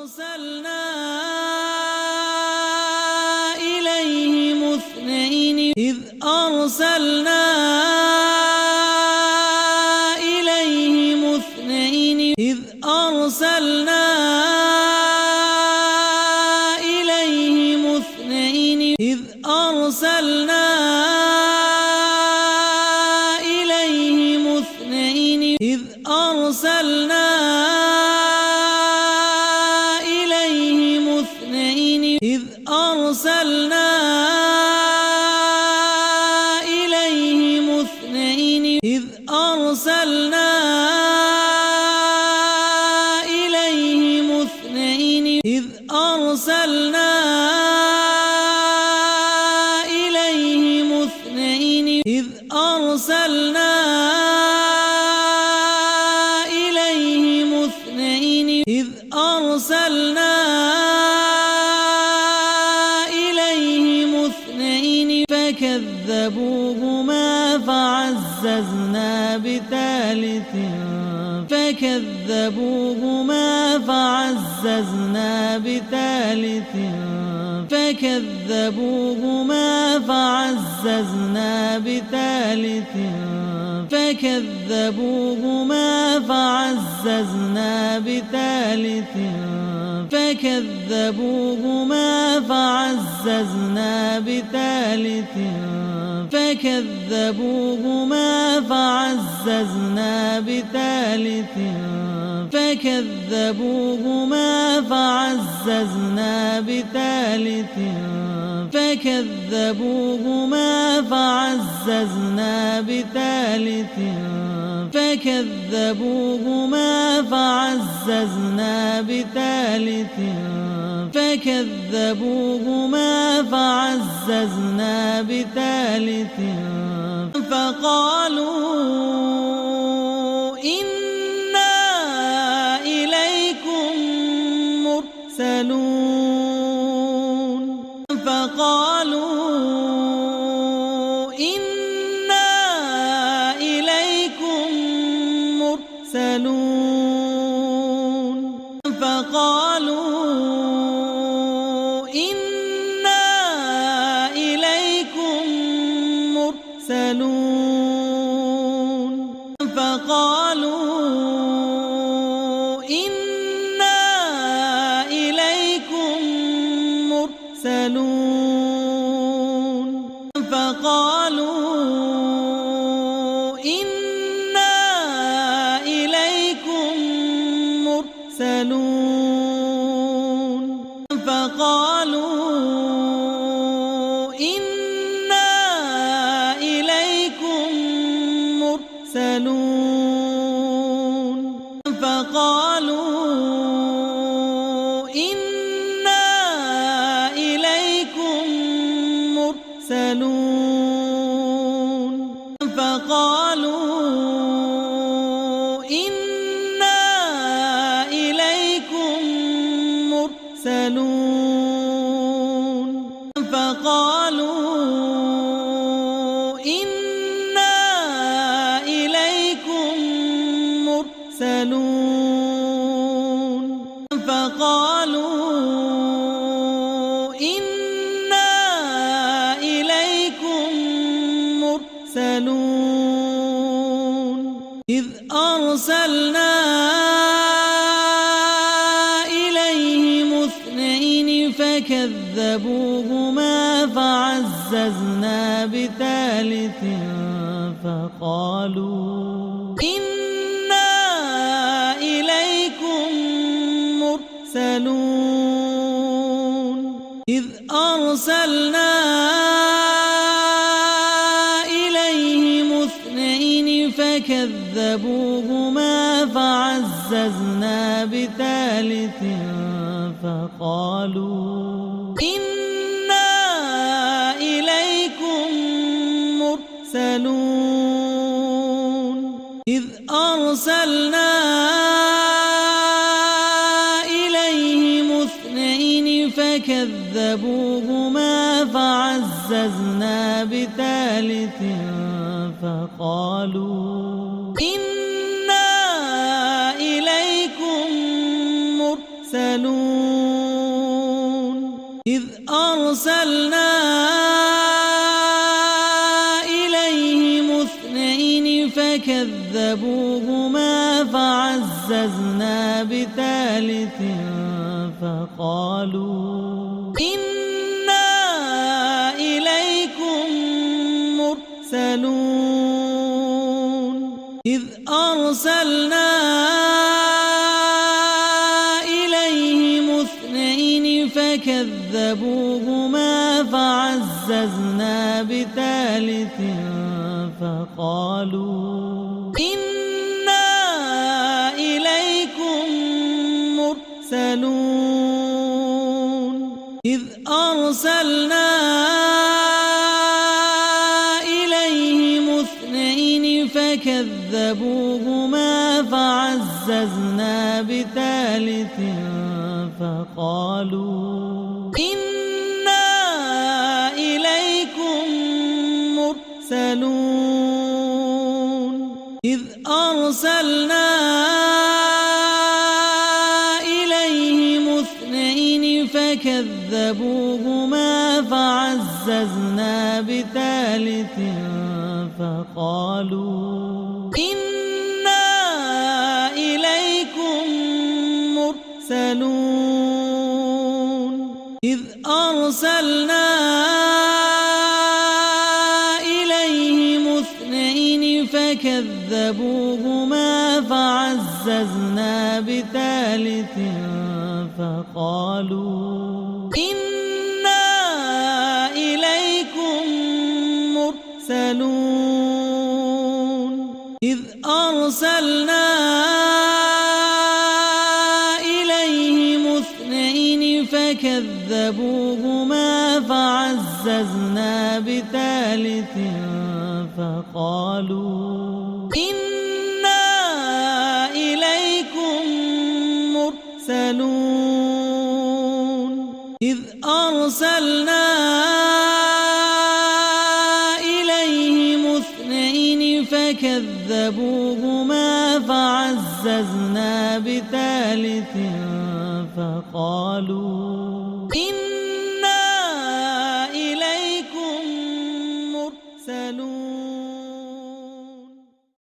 أرسلنا إليهم اثنين إذ أرسلنا إليهم اثنين إذ أرسلنا إليهم اثنين إذ أرسلنا إليهم اثنين إذ أرسلنا إليهم اثنين إذ أرسلنا إليهم اثنين إذ أرسلنا إليهم اثنين إذ أرسلنا إليهم اثنين إذ أرسلنا إليهم اثنين إذ أرسلنا إليهم اثنين فكذبوهما فعززنا بثالث فكذبوهما فعززنا بثالث فكذبوهما فعززنا بثالث فكذبوهما فعززنا بثالث فكذبوهما فعززنا بثالث فكذبوهما فعززنا بثالث فكذبوهما فعززنا بثالث فكذبوهما فعززنا بثالث فكذبوهما فعززنا بثالث فكذبوهما فعززنا بثالث فقالوا إنا إليكم مرسلون فقالوا إنا إليكم مرسلون فقالوا إنا إليكم مرسلون فقالوا إنا إليكم مرسلون فقالوا إنا إليكم مرسلون فقالوا إنا إليكم مرسلون فقالوا إنا إليكم مرسلون فقالوا إنا إليكم مرسلون فقالوا إنا إليكم مرسلون فقالوا إنا إليكم مرسلون إذ أرسلنا إليهم اثنين فكذبوهما فعززنا بثالث فقالوا إنا إليكم مرسلون إذ أرسلنا إليهم اثنين فكذبوهما فعززنا بثالث فقالوا إنا إليكم مرسلون إذ أرسلنا إليهم اثنين فكذبوهما فعززنا بثالث فقالوا إنا إليكم مرسلون مرسلون إذ أرسلنا إليهم اثنين فكذبوهما فعززنا بثالث فقالوا إنا إليكم مرسلون إذ أرسلنا إليهم اثنين فكذبوهما فعززنا بثالث فقالوا إنا إليكم مرسلون إذ أرسلنا إليهم اثنين فكذبوهما فعززنا بثالث فقالوا إنا إليكم مرسلون إذ أرسلنا إليهم اثنين فكذبوهما فعززنا بثالث فقالوا إنا إليكم مرسلون إذ أرسلنا إليهم اثنين فكذبوهما فعززنا بثالث فقالوا إنا إليكم مرسلون إذ أرسلنا إليهم اثنين فكذبوهما فعززنا بثالث فقالوا إنا إليكم مرسلون إذ أرسلنا إليهم اثنين فكذبوهما فعززنا بثالث فقالوا